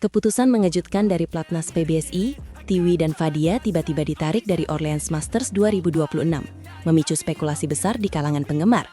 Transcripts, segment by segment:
Keputusan mengejutkan dari Platnas PBSI, Tiwi dan Fadia tiba-tiba ditarik dari Orleans Masters 2026, memicu spekulasi besar di kalangan penggemar.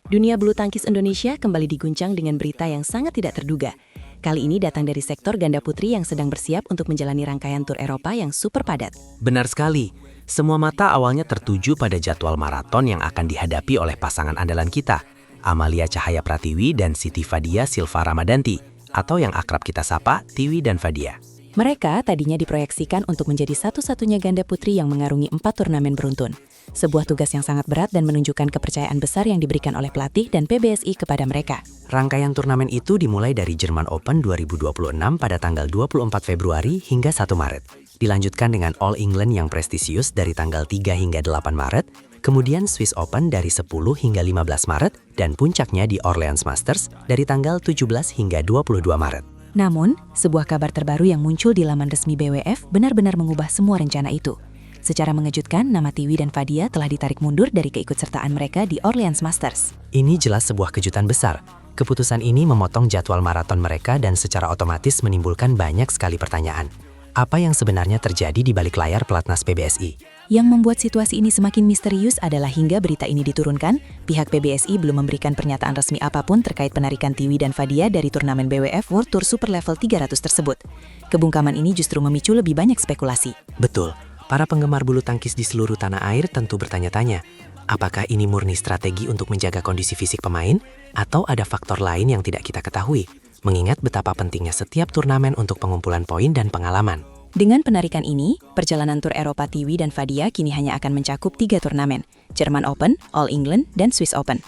Dunia bulu tangkis Indonesia kembali diguncang dengan berita yang sangat tidak terduga. Kali ini datang dari sektor ganda putri yang sedang bersiap untuk menjalani rangkaian tur Eropa yang super padat. Benar sekali. Semua mata awalnya tertuju pada jadwal maraton yang akan dihadapi oleh pasangan andalan kita, Amalia Cahaya Pratiwi dan Siti Fadia Silva Ramadanti, atau yang akrab kita sapa Tiwi dan Fadia. Mereka tadinya diproyeksikan untuk menjadi satu-satunya ganda putri yang mengarungi 4 turnamen beruntun. Sebuah tugas yang sangat berat dan menunjukkan kepercayaan besar yang diberikan oleh pelatih dan PBSI kepada mereka. Rangkaian turnamen itu dimulai dari German Open 2026 pada tanggal 24 Februari hingga 1 Maret. Dilanjutkan dengan All England yang prestisius dari tanggal 3 hingga 8 Maret, kemudian Swiss Open dari 10 hingga 15 Maret, dan puncaknya di Orleans Masters dari tanggal 17 hingga 22 Maret. Namun, sebuah kabar terbaru yang muncul di laman resmi BWF benar-benar mengubah semua rencana itu. Secara mengejutkan, nama Tiwi dan Fadia telah ditarik mundur dari keikutsertaan mereka di Orleans Masters. Ini jelas sebuah kejutan besar. Keputusan ini memotong jadwal maraton mereka dan secara otomatis menimbulkan banyak sekali pertanyaan. Apa yang sebenarnya terjadi di balik layar pelatnas PBSI? Yang membuat situasi ini semakin misterius adalah hingga berita ini diturunkan, pihak PBSI belum memberikan pernyataan resmi apapun terkait penarikan Tiwi dan Fadia dari turnamen BWF World Tour Super Level 300 tersebut. Kebungkaman ini justru memicu lebih banyak spekulasi. Betul. Para penggemar bulu tangkis di seluruh tanah air tentu bertanya-tanya, apakah ini murni strategi untuk menjaga kondisi fisik pemain, atau ada faktor lain yang tidak kita ketahui, mengingat betapa pentingnya setiap turnamen untuk pengumpulan poin dan pengalaman. Dengan penarikan ini, perjalanan tur Eropa Tiwi dan Fadia kini hanya akan mencakup 3 turnamen, German Open, All England, dan Swiss Open.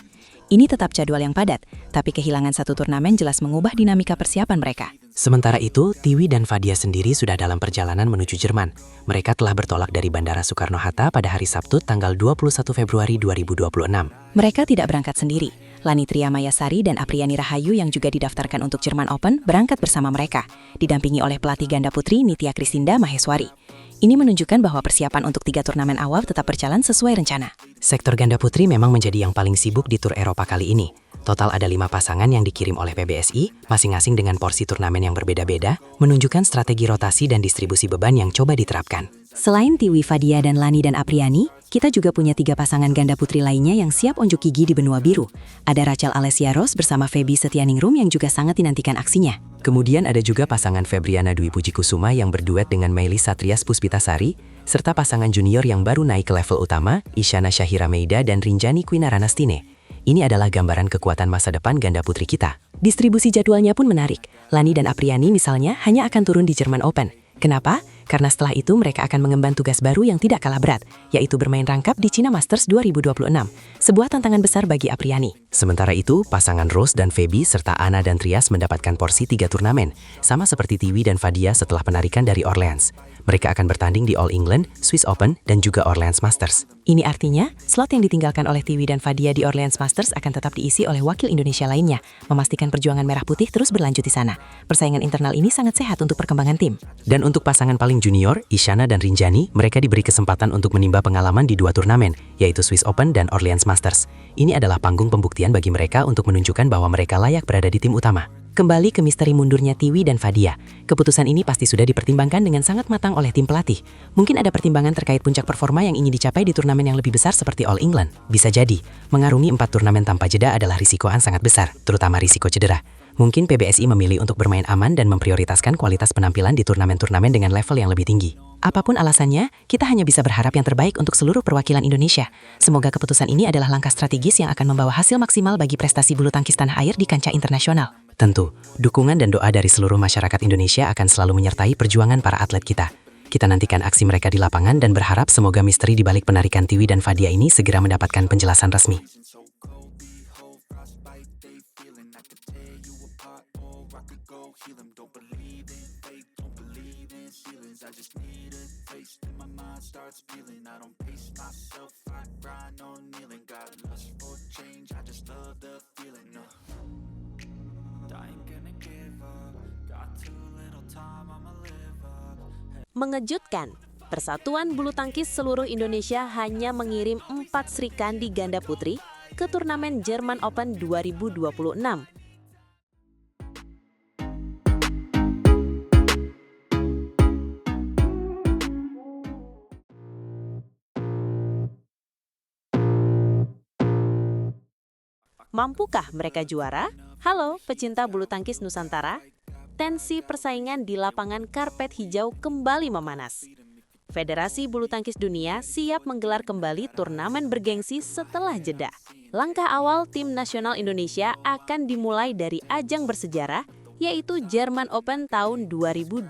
Ini tetap jadwal yang padat, tapi kehilangan satu turnamen jelas mengubah dinamika persiapan mereka. Sementara itu, Tiwi dan Fadia sendiri sudah dalam perjalanan menuju Jerman. Mereka telah bertolak dari Bandara Soekarno-Hatta pada hari Sabtu tanggal 21 Februari 2026. Mereka tidak berangkat sendiri. Lani Tria Mayasari dan Apriani Rahayu yang juga didaftarkan untuk German Open berangkat bersama mereka, didampingi oleh pelatih ganda putri Nitya Kristinda Maheswari. Ini menunjukkan bahwa persiapan untuk 3 turnamen awal tetap berjalan sesuai rencana. Sektor ganda putri memang menjadi yang paling sibuk di tur Eropa kali ini. Total ada 5 pasangan yang dikirim oleh PBSI, masing-masing dengan porsi turnamen yang berbeda-beda, menunjukkan strategi rotasi dan distribusi beban yang coba diterapkan. Selain Tiwi, Fadia, dan Lani dan Apriani, kita juga punya 3 pasangan ganda putri lainnya yang siap unjuk gigi di benua biru. Ada Rachel Alessia Ross bersama Feby Setianingrum yang juga sangat dinantikan aksinya. Kemudian ada juga pasangan Febriana Dwi Pujikusuma yang berduet dengan Meili Satrias Puspitasari, serta pasangan junior yang baru naik ke level utama, Isyana Syahira Meida dan Rinjani Kwinaranastine. Ini adalah gambaran kekuatan masa depan ganda putri kita. Distribusi jadwalnya pun menarik. Lani dan Apriani misalnya hanya akan turun di German Open. Kenapa? Karena setelah itu mereka akan mengemban tugas baru yang tidak kalah berat, yaitu bermain rangkap di China Masters 2026. Sebuah tantangan besar bagi Apriani. Sementara itu, pasangan Rose dan Feby serta Ana dan Trias mendapatkan porsi 3 turnamen, sama seperti Tiwi dan Fadia setelah penarikan dari Orleans. Mereka akan bertanding di All England, Swiss Open, dan juga Orleans Masters. Ini artinya, slot yang ditinggalkan oleh Tiwi dan Fadia di Orleans Masters akan tetap diisi oleh wakil Indonesia lainnya, memastikan perjuangan merah putih terus berlanjut di sana. Persaingan internal ini sangat sehat untuk perkembangan tim. Dan untuk pasangan paling junior, Isyana dan Rinjani, mereka diberi kesempatan untuk menimba pengalaman di 2 turnamen, yaitu Swiss Open dan Orleans Masters. Ini adalah panggung pembuktian bagi mereka untuk menunjukkan bahwa mereka layak berada di tim utama. Kembali ke misteri mundurnya Tiwi dan Fadia. Keputusan ini pasti sudah dipertimbangkan dengan sangat matang oleh tim pelatih. Mungkin ada pertimbangan terkait puncak performa yang ingin dicapai di turnamen yang lebih besar seperti All England. Bisa jadi, mengarungi 4 turnamen tanpa jeda adalah risikoan sangat besar, terutama risiko cedera. Mungkin PBSI memilih untuk bermain aman dan memprioritaskan kualitas penampilan di turnamen-turnamen dengan level yang lebih tinggi. Apapun alasannya, kita hanya bisa berharap yang terbaik untuk seluruh perwakilan Indonesia. Semoga keputusan ini adalah langkah strategis yang akan membawa hasil maksimal bagi prestasi bulu tangkis tanah air di kancah internasional. Tentu, dukungan dan doa dari seluruh masyarakat Indonesia akan selalu menyertai perjuangan para atlet kita. Kita nantikan aksi mereka di lapangan dan berharap semoga misteri di balik penarikan Tiwi dan Fadia ini segera mendapatkan penjelasan resmi. Mengejutkan, Persatuan Bulu Tangkis seluruh Indonesia hanya mengirim 4 Srikandi ganda putri ke turnamen German Open 2026. Mampukah mereka juara? Halo pecinta bulu tangkis Nusantara. Tensi persaingan di lapangan karpet hijau kembali memanas. Federasi Bulu Tangkis Dunia siap menggelar kembali turnamen bergengsi setelah jeda. Langkah awal tim nasional Indonesia akan dimulai dari ajang bersejarah, yaitu German Open tahun 2026.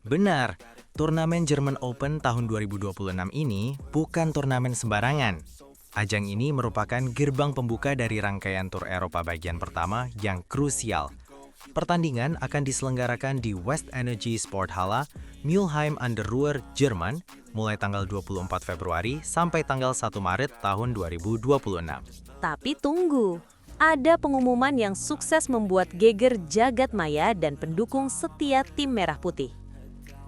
Benar, turnamen German Open tahun 2026 ini bukan turnamen sembarangan. Ajang ini merupakan gerbang pembuka dari rangkaian Tur Eropa bagian pertama yang krusial. Pertandingan akan diselenggarakan di West Energy Sporthalle, Mülheim an der Ruhr, Jerman, mulai tanggal 24 Februari sampai tanggal 1 Maret tahun 2026. Tapi tunggu, ada pengumuman yang sukses membuat geger jagat maya dan pendukung setia tim Merah Putih.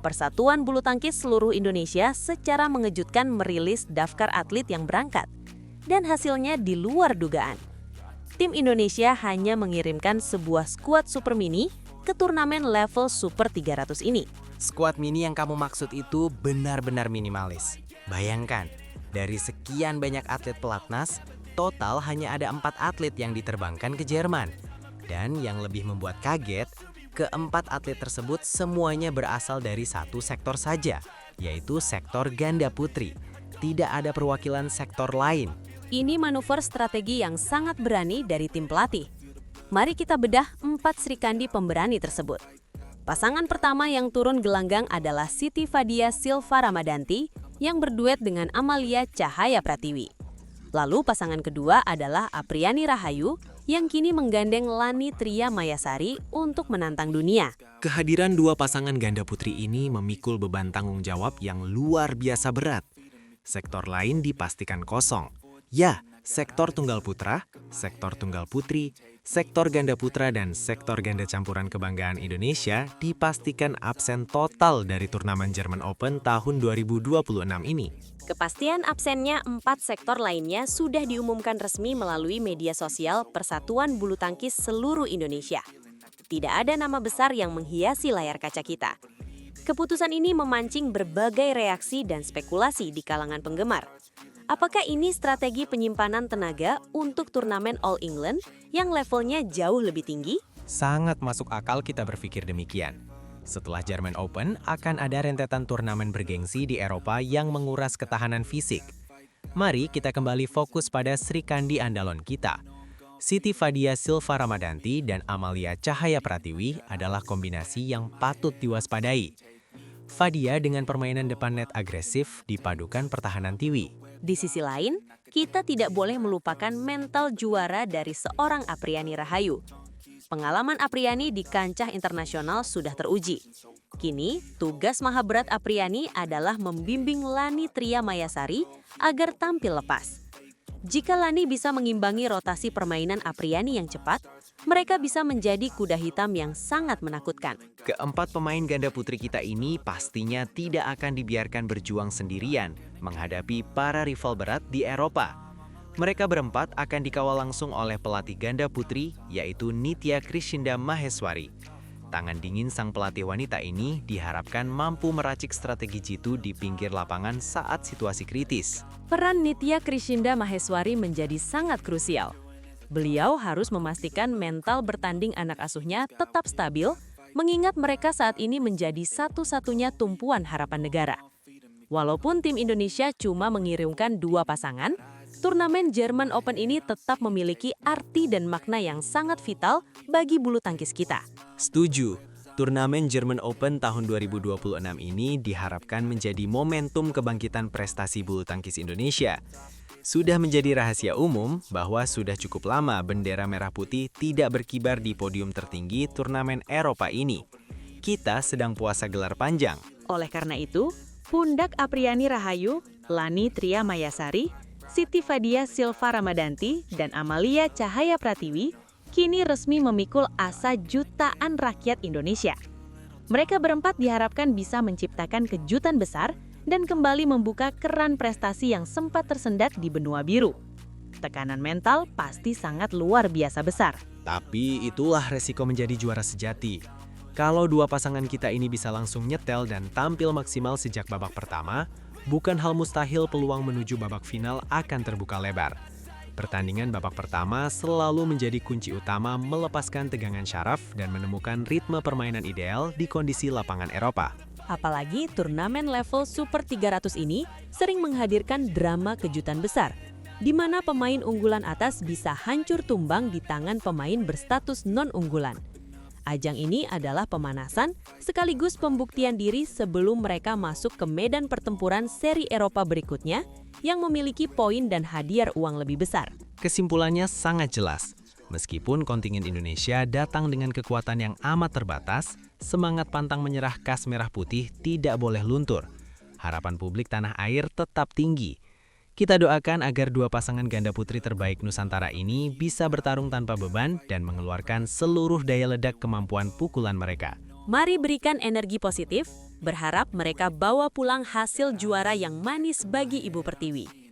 Persatuan Bulu Tangkis seluruh Indonesia secara mengejutkan merilis daftar atlet yang berangkat. Dan hasilnya di luar dugaan. Tim Indonesia hanya mengirimkan sebuah skuad super mini ke turnamen level Super 300 ini. Skuad mini yang kamu maksud itu benar-benar minimalis. Bayangkan, dari sekian banyak atlet pelatnas, total hanya ada 4 atlet yang diterbangkan ke Jerman. Dan yang lebih membuat kaget, keempat atlet tersebut semuanya berasal dari satu sektor saja, yaitu sektor ganda putri. Tidak ada perwakilan sektor lain. Ini manuver strategi yang sangat berani dari tim pelatih. Mari kita bedah 4 Srikandi pemberani tersebut. Pasangan pertama yang turun gelanggang adalah Siti Fadia Silva Ramadanti yang berduet dengan Amalia Cahaya Pratiwi. Lalu pasangan kedua adalah Apriani Rahayu yang kini menggandeng Lani Tria Mayasari untuk menantang dunia. Kehadiran dua pasangan ganda putri ini memikul beban tanggung jawab yang luar biasa berat. Sektor lain dipastikan kosong. Ya, sektor tunggal putra, sektor tunggal putri, sektor ganda putra, dan sektor ganda campuran kebanggaan Indonesia dipastikan absen total dari turnamen German Open tahun 2026 ini. Kepastian absennya 4 sektor lainnya sudah diumumkan resmi melalui media sosial Persatuan Bulu Tangkis seluruh Indonesia. Tidak ada nama besar yang menghiasi layar kaca kita. Keputusan ini memancing berbagai reaksi dan spekulasi di kalangan penggemar. Apakah ini strategi penyimpanan tenaga untuk turnamen All England yang levelnya jauh lebih tinggi? Sangat masuk akal kita berpikir demikian. Setelah German Open, akan ada rentetan turnamen bergengsi di Eropa yang menguras ketahanan fisik. Mari kita kembali fokus pada Srikandi andalon kita. Siti Fadia Silva Ramadanti dan Amalia Cahaya Pratiwi adalah kombinasi yang patut diwaspadai. Fadia dengan permainan depan net agresif dipadukan pertahanan tiwi. Di sisi lain, kita tidak boleh melupakan mental juara dari seorang Apriani Rahayu. Pengalaman Apriani di kancah internasional sudah teruji. Kini, tugas maha berat Apriani adalah membimbing Lani Tria Mayasari agar tampil lepas. Jika Lani bisa mengimbangi rotasi permainan Apriani yang cepat, mereka bisa menjadi kuda hitam yang sangat menakutkan. Keempat pemain ganda putri kita ini pastinya tidak akan dibiarkan berjuang sendirian menghadapi para rival berat di Eropa. Mereka berempat akan dikawal langsung oleh pelatih ganda putri, yaitu Nitya Krishinda Maheswari. Tangan dingin sang pelatih wanita ini diharapkan mampu meracik strategi jitu di pinggir lapangan saat situasi kritis. Peran Nitya Krishinda Maheswari menjadi sangat krusial. Beliau harus memastikan mental bertanding anak asuhnya tetap stabil, mengingat mereka saat ini menjadi satu-satunya tumpuan harapan negara. Walaupun tim Indonesia cuma mengirimkan 2 pasangan, turnamen German Open ini tetap memiliki arti dan makna yang sangat vital bagi bulu tangkis kita. Setuju, turnamen German Open tahun 2026 ini diharapkan menjadi momentum kebangkitan prestasi bulu tangkis Indonesia. Sudah menjadi rahasia umum bahwa sudah cukup lama bendera merah putih tidak berkibar di podium tertinggi turnamen Eropa ini. Kita sedang puasa gelar panjang. Oleh karena itu, pundak Apriani Rahayu, Lani Tria Mayasari, Siti Fadia Silva Ramadanti, dan Amalia Cahaya Pratiwi kini resmi memikul asa jutaan rakyat Indonesia. Mereka berempat diharapkan bisa menciptakan kejutan besar dan kembali membuka keran prestasi yang sempat tersendat di benua biru. Tekanan mental pasti sangat luar biasa besar. Tapi itulah resiko menjadi juara sejati. Kalau dua pasangan kita ini bisa langsung nyetel dan tampil maksimal sejak babak pertama, bukan hal mustahil peluang menuju babak final akan terbuka lebar. Pertandingan babak pertama selalu menjadi kunci utama melepaskan tegangan syaraf dan menemukan ritme permainan ideal di kondisi lapangan Eropa. Apalagi turnamen level Super 300 ini sering menghadirkan drama kejutan besar, di mana pemain unggulan atas bisa hancur tumbang di tangan pemain berstatus non-unggulan. Ajang ini adalah pemanasan sekaligus pembuktian diri sebelum mereka masuk ke medan pertempuran seri Eropa berikutnya yang memiliki poin dan hadiah uang lebih besar. Kesimpulannya sangat jelas. Meskipun kontingen Indonesia datang dengan kekuatan yang amat terbatas, semangat pantang menyerah khas merah putih tidak boleh luntur. Harapan publik tanah air tetap tinggi. Kita doakan agar dua pasangan ganda putri terbaik Nusantara ini bisa bertarung tanpa beban dan mengeluarkan seluruh daya ledak kemampuan pukulan mereka. Mari berikan energi positif, berharap mereka bawa pulang hasil juara yang manis bagi Ibu Pertiwi.